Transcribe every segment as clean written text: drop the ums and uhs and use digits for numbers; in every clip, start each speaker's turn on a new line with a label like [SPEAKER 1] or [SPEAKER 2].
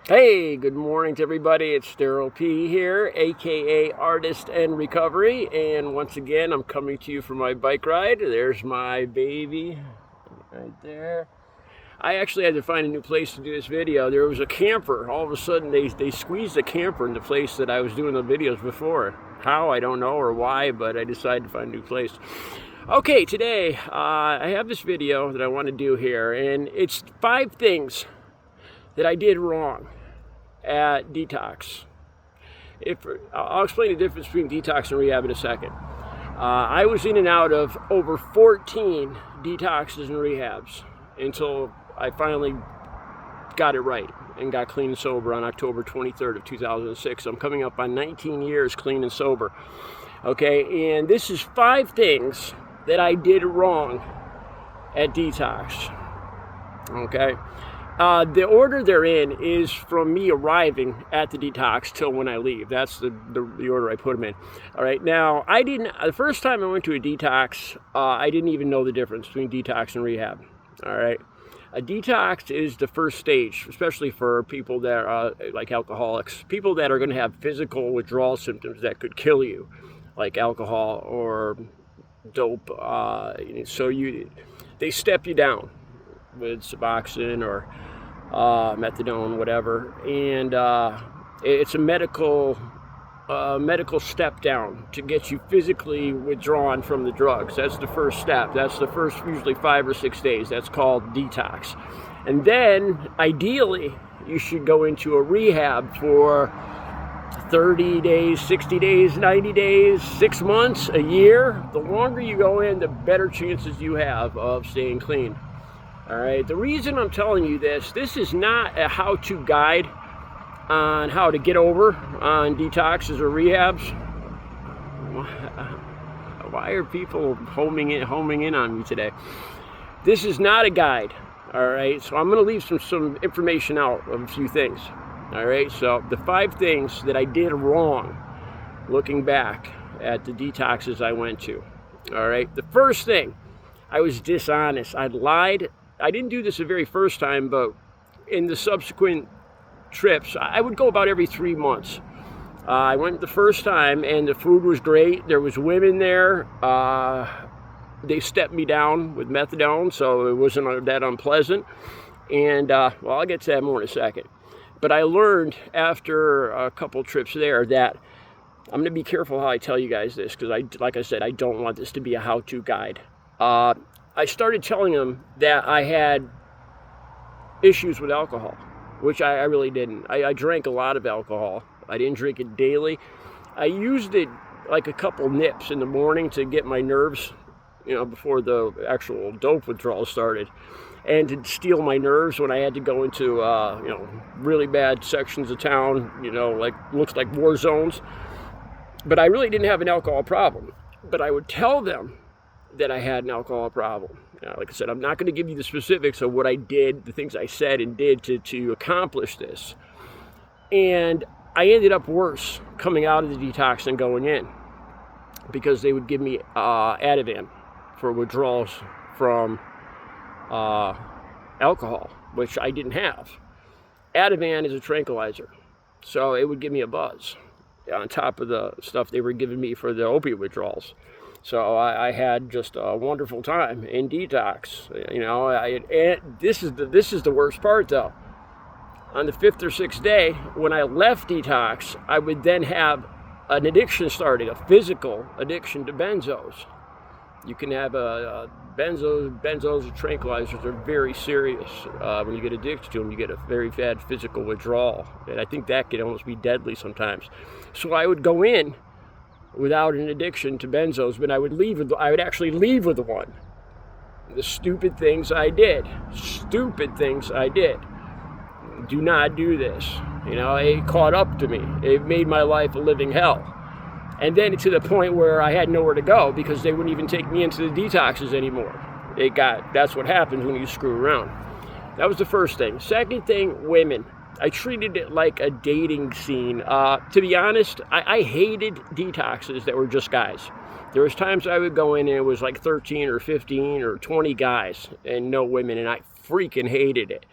[SPEAKER 1] Hey, good morning to everybody. It's Daryl P here, aka Artist and Recovery, and once again I'm coming to you from my bike ride. There's my baby right there. I actually had to find a new place to do this video. There was a camper. All of a sudden they squeezed a camper in the place that I was doing the videos before. How, I don't know, or why, but I decided to find a new place. Okay, today I have this video that I want to do here, and it's 5 things that I did wrong at DETOX. I'll explain the difference between DETOX and rehab in a second. I was in and out of over 14 detoxes and rehabs until I finally got it right and got clean and sober on October 23rd of 2006. So I'm coming up on 19 years clean and sober. Okay, and this is 5 things that I did wrong at DETOX. Okay. The order they're in is from me arriving at the DETOX till when I leave. That's the order I put them in. All right. Now, the first time I went to a DETOX, I didn't even know the difference between DETOX and rehab. All right. A DETOX is the first stage, especially for people that are like alcoholics, people that are going to have physical withdrawal symptoms that could kill you, like alcohol or dope. They step you down with Suboxone or methadone, whatever, and it's a medical step down to get you physically withdrawn from the drugs. That's the first step. That's the first usually 5 or 6 days. That's called DETOX. And then ideally you should go into a rehab for 30 days, 60 days, 90 days, 6 months, a year. The longer you go in, the better chances you have of staying clean. All right, the reason I'm telling you this is not a how-to guide on how to get over on detoxes or rehabs. Why are people homing in on me today? This is not a guide, all right? So I'm going to leave some information out of a few things, all right? So the 5 things that I did wrong looking back at the detoxes I went to, all right? The first thing, I was dishonest. I lied. I didn't do this the very first time, but in the subsequent trips, I would go about every 3 months. I went the first time, and the food was great. There was women there. They stepped me down with methadone, so it wasn't that unpleasant. And, well, I'll get to that more in a second. But I learned after a couple trips there that I'm going to be careful how I tell you guys this, because, like I said, I don't want this to be a how-to guide. I started telling them that I had issues with alcohol, which I really didn't. I drank a lot of alcohol. I didn't drink it daily. I used it like a couple nips in the morning to get my nerves, before the actual dope withdrawal started, and to steal my nerves when I had to go into, really bad sections of town, looks like war zones. But I really didn't have an alcohol problem. But I would tell them that I had an alcohol problem. Like I said, I'm not going to give you the specifics of what I did, the things I said and did to accomplish this. And I ended up worse coming out of the detox than going in, because they would give me Ativan for withdrawals from alcohol, which I didn't have. Ativan is a tranquilizer, so it would give me a buzz on top of the stuff they were giving me for the opiate withdrawals. So I had just a wonderful time in detox. This is the worst part, though. On the 5th or 6th day, when I left detox, I would then have an addiction starting, a physical addiction to benzos. You can have benzos or tranquilizers are very serious. When you get addicted to them, you get a very bad physical withdrawal, and I think that can almost be deadly sometimes. So I would go in without an addiction to benzos, but I would actually leave with one. The stupid things I did. Do not do this. It caught up to me. It made my life a living hell. And then to the point where I had nowhere to go, because they wouldn't even take me into the detoxes anymore. That's what happens when you screw around. That was the first thing. Second thing, women. I treated it like a dating scene. To be honest, I hated detoxes that were just guys. There was times I would go in and it was like 13 or 15 or 20 guys and no women, and I freaking hated it.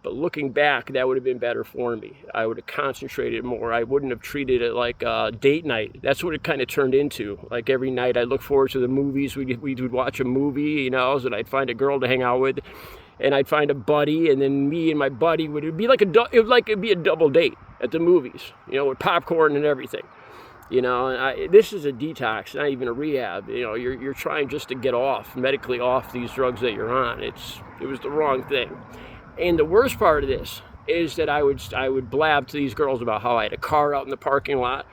[SPEAKER 1] But looking back, that would have been better for me. I would have concentrated more. I wouldn't have treated it like a date night. That's what it kind of turned into. Like every night I look forward to the movies. We would watch a movie, you know, and I'd find a girl to hang out with, and I'd find a buddy, and then me and my buddy it'd be like it'd be a double date at the movies, you know, with popcorn and everything. You know, and this is a detox, not even a rehab. You know, you're trying just to get medically off these drugs that you're on. It was the wrong thing. And the worst part of this is that I would blab to these girls about how I had a car out in the parking lot.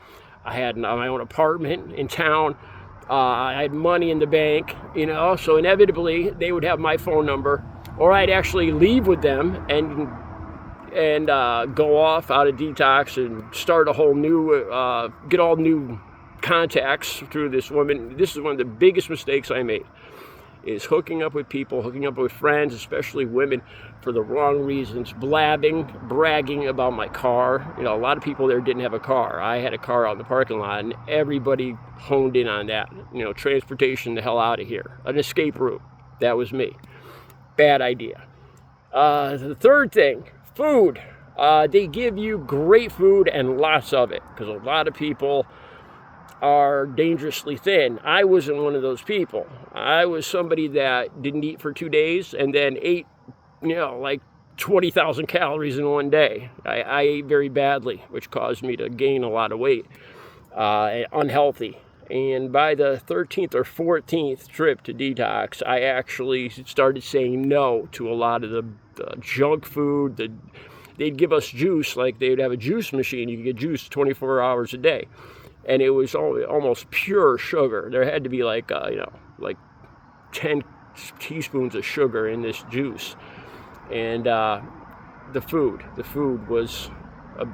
[SPEAKER 1] I had my own apartment in town. I had money in the bank, you know, so inevitably they would have my phone number, or I'd actually leave with them and go off out of detox and start a whole new, get all new contacts through this woman. This is one of the biggest mistakes I made, is hooking up with people, hooking up with friends, especially women, for the wrong reasons, bragging about my car. You know, a lot of people there didn't have a car. I had a car out in the parking lot, and everybody honed in on that. You know, transportation the hell out of here. An escape route. That was me. Bad idea. The third thing, food. They give you great food and lots of it, because a lot of people are dangerously thin. I wasn't one of those people. I was somebody that didn't eat for 2 days and then ate, you know, like 20,000 calories in one day. I ate very badly, which caused me to gain a lot of weight, unhealthy. And by the 13th or 14th trip to detox, I actually started saying no to a lot of the junk food. They'd give us juice, like they'd have a juice machine. You could get juice 24 hours a day. And it was almost pure sugar. There had to be like 10 teaspoons of sugar in this juice. And the food was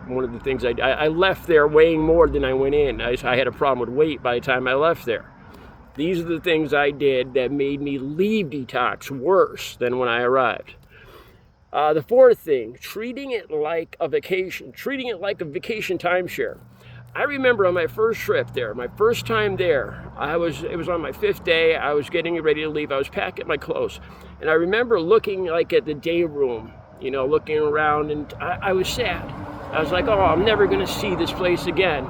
[SPEAKER 1] one of the things I left there weighing more than I went in. I had a problem with weight by the time I left there. These are the things I did that made me leave detox worse than when I arrived. The fourth thing, treating it like a vacation timeshare. I remember on my first trip there, my first time there, it was on my 5th day. I was getting ready to leave. I was packing my clothes. And I remember looking like at the day room, you know, looking around, and I was sad. I was like, oh, I'm never going to see this place again.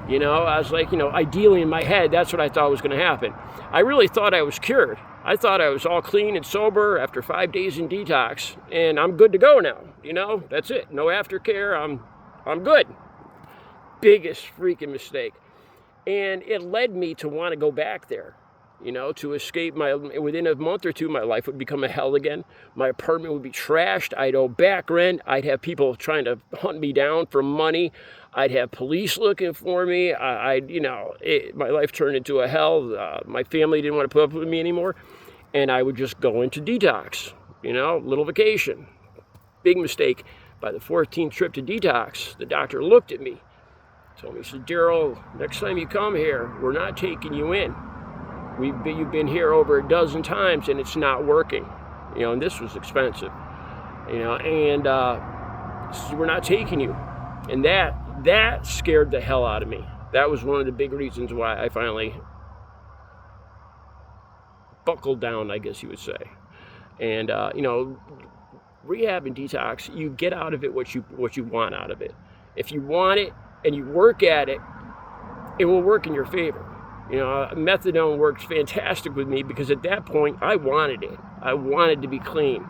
[SPEAKER 1] You know, I was like, you know, ideally in my head, that's what I thought was going to happen. I really thought I was cured. I thought I was all clean and sober after 5 days in detox, and I'm good to go now. You know, that's it. No aftercare. I'm good. Biggest freaking mistake. And it led me to want to go back there, you know, to escape within a month or two, my life would become a hell again. My apartment would be trashed. I'd owe back rent. I'd have people trying to hunt me down for money. I'd have police looking for me. My life turned into a hell. My family didn't want to put up with me anymore. And I would just go into detox, you know, little vacation. Big mistake. By the 14th trip to detox, the doctor looked at me, told me, he said, Daryl, next time you come here, we're not taking you in. You've been here over a dozen times and it's not working. You know, and this was expensive. You know, and we're not taking you. And that scared the hell out of me. That was one of the big reasons why I finally buckled down, I guess you would say. And you know, rehab and detox, you get out of it what you want out of it. If you want it and you work at it, it will work in your favor. You know, methadone worked fantastic with me because at that point I wanted it. I wanted to be clean.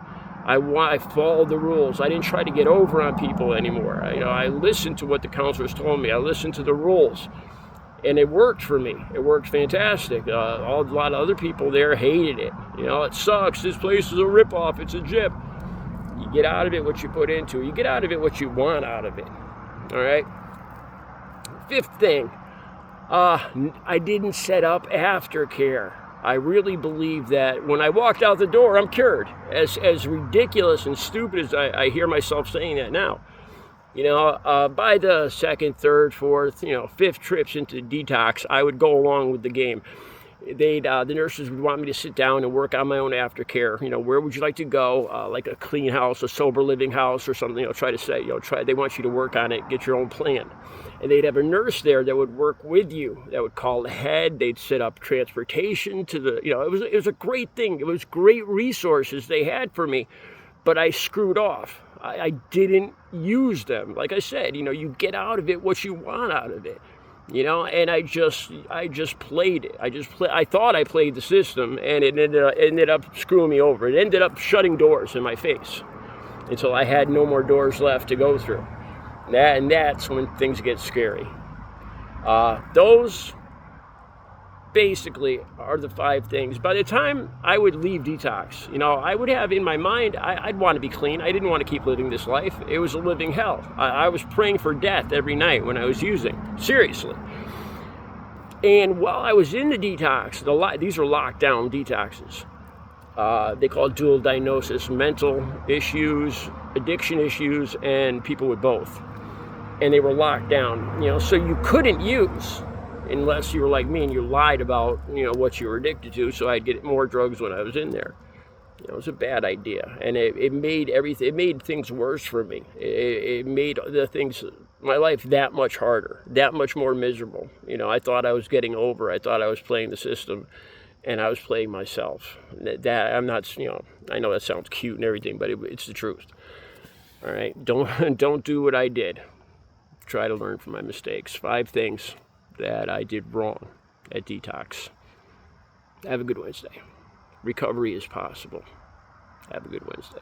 [SPEAKER 1] I followed the rules. I didn't try to get over on people anymore. I listened to what the counselors told me. I listened to the rules, and it worked for me. It worked fantastic. A lot of other people there hated it. You know, it sucks. This place is a ripoff. It's a gyp. You get out of it what you put into it. You get out of it what you want out of it. All right. Fifth thing, I didn't set up aftercare. I really believe that when I walked out the door, I'm cured. As ridiculous and stupid as I hear myself saying that now. You know, by the second, third, fourth, fifth trips into detox, I would go along with the game. The nurses would want me to sit down and work on my own aftercare. You know, where would you like to go? Like a clean house, a sober living house or something. They want you to work on it, get your own plan. And they'd have a nurse there that would work with you, that would call ahead. They'd set up transportation to it was a great thing. It was great resources they had for me. but I screwed off. I didn't use them. Like I said, you get out of it what you want out of it, and I just played it. I thought I played the system, and it ended up screwing me over. It ended up shutting doors in my face until I had no more doors left to go through. And that's when things get scary. Those basically are the 5 things. By the time I would leave detox, I would have in my mind, I'd want to be clean. I didn't want to keep living this life. It was a living hell. I was praying for death every night when I was using. Seriously. And while I was in the detox, these are lockdown detoxes. They call it dual diagnosis: mental issues, addiction issues, and people with both. And they were locked down, so you couldn't use unless you were like me and you lied about, what you were addicted to, so I'd get more drugs when I was in there. It was a bad idea, and it made things worse for me. It made my life that much harder, that much more miserable. I thought I was getting over. I thought I was playing the system, and I was playing myself. I'm not, I know that sounds cute and everything, but it's the truth. All right, don't do what I did. Try to learn from my mistakes. 5 things that I did wrong at detox. Have a good Wednesday. Recovery is possible. Have a good Wednesday.